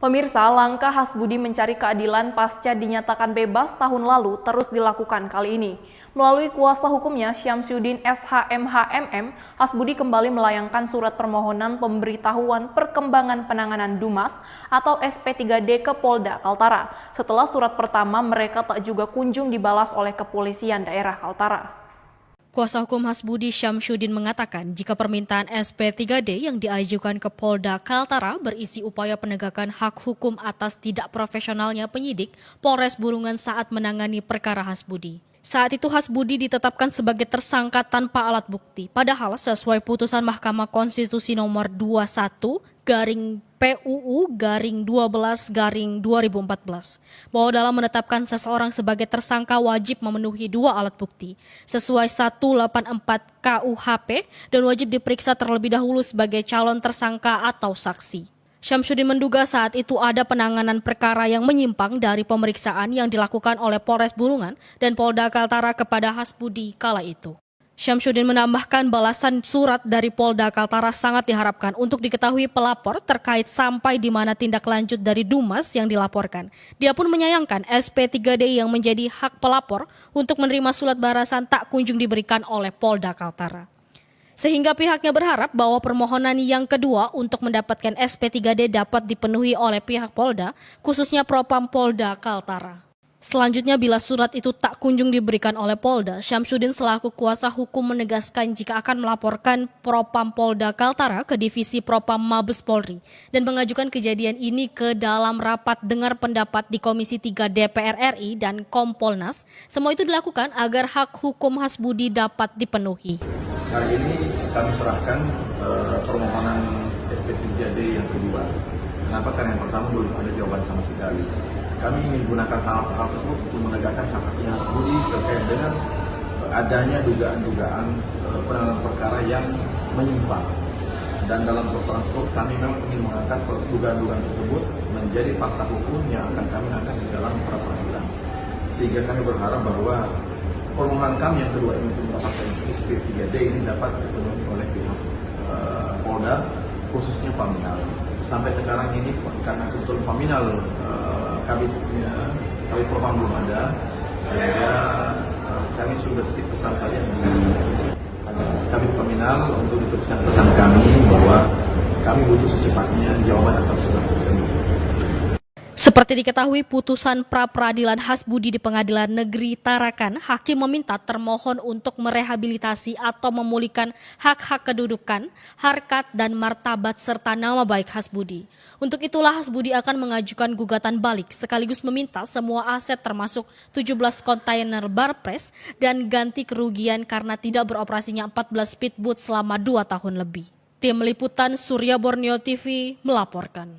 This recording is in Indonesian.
Pemirsa, langkah Hasbudi mencari keadilan pasca dinyatakan bebas tahun lalu terus dilakukan kali ini. Melalui kuasa hukumnya Syamsuddin SHMHMM, Hasbudi kembali melayangkan surat permohonan pemberitahuan perkembangan penanganan Dumas atau SP3D ke Polda Kaltara. Setelah surat pertama mereka tak juga kunjung dibalas oleh kepolisian daerah Kaltara. Kuasa hukum Hasbudi Syamsuddin mengatakan jika permintaan SP3D yang diajukan ke Polda Kaltara berisi upaya penegakan hak hukum atas tidak profesionalnya penyidik Polres Burungan saat menangani perkara Hasbudi. Saat itu Hasbudi ditetapkan sebagai tersangka tanpa alat bukti, padahal sesuai putusan Mahkamah Konstitusi nomor 21/PUU/12/2014 bahwa dalam menetapkan seseorang sebagai tersangka wajib memenuhi 2 alat bukti sesuai 184 KUHP dan wajib diperiksa terlebih dahulu sebagai calon tersangka atau saksi. Syamsuddin menduga saat itu ada penanganan perkara yang menyimpang dari pemeriksaan yang dilakukan oleh Polres Burungan dan Polda Kaltara kepada Hasbudi kala itu. Syamsuddin menambahkan balasan surat dari Polda Kaltara sangat diharapkan untuk diketahui pelapor terkait sampai di mana tindak lanjut dari Dumas yang dilaporkan. Dia pun menyayangkan SP3D yang menjadi hak pelapor untuk menerima surat balasan tak kunjung diberikan oleh Polda Kaltara. Sehingga pihaknya berharap bahwa permohonan yang kedua untuk mendapatkan SP3D dapat dipenuhi oleh pihak Polda, khususnya Propam Polda Kaltara. Selanjutnya, bila surat itu tak kunjung diberikan oleh Polda, Syamsuddin selaku kuasa hukum menegaskan jika akan melaporkan Propam Polda Kaltara ke Divisi Propam Mabes Polri dan mengajukan kejadian ini ke dalam rapat dengar pendapat di Komisi 3 DPR RI dan Kompolnas. Semua itu dilakukan agar hak hukum Hasbudi dapat dipenuhi. Hari ini kami serahkan permohonan SP3D yang kedua. Kenapa? Karena yang pertama belum ada jawaban sama sekali. Kami ingin gunakan hal tersebut untuk menegakkan hak-haknya Hasbudi terkait dengan adanya dugaan-dugaan penanganan perkara yang menyimpang. Dan dalam persoalan tersebut kami memang ingin mengangkat dugaan-dugaan tersebut menjadi fakta hukum yang akan kami angkat di dalam pra-peradilan. Sehingga kami berharap bahwa permohonan kami yang kedua ini untuk mendapatkan SP3D ini dapat dipenuhi oleh pihak Polda, khususnya Paminal. Sampai sekarang ini karena kebetulan Paminal Kabit Propam belum ada, sehingga kami sudah titip pesan saja di Kabit Paminal untuk diteruskan pesan kami bahwa kami butuh secepatnya jawaban atas surat tersebut. Seperti diketahui putusan pra-peradilan Hasbudi di Pengadilan Negeri Tarakan, hakim meminta termohon untuk merehabilitasi atau memulihkan hak-hak kedudukan, harkat dan martabat serta nama baik Hasbudi. Untuk itulah Hasbudi akan mengajukan gugatan balik sekaligus meminta semua aset termasuk 17 kontainer barpres dan ganti kerugian karena tidak beroperasinya 14 speedboat selama 2 tahun lebih. Tim Liputan Surya Borneo TV melaporkan.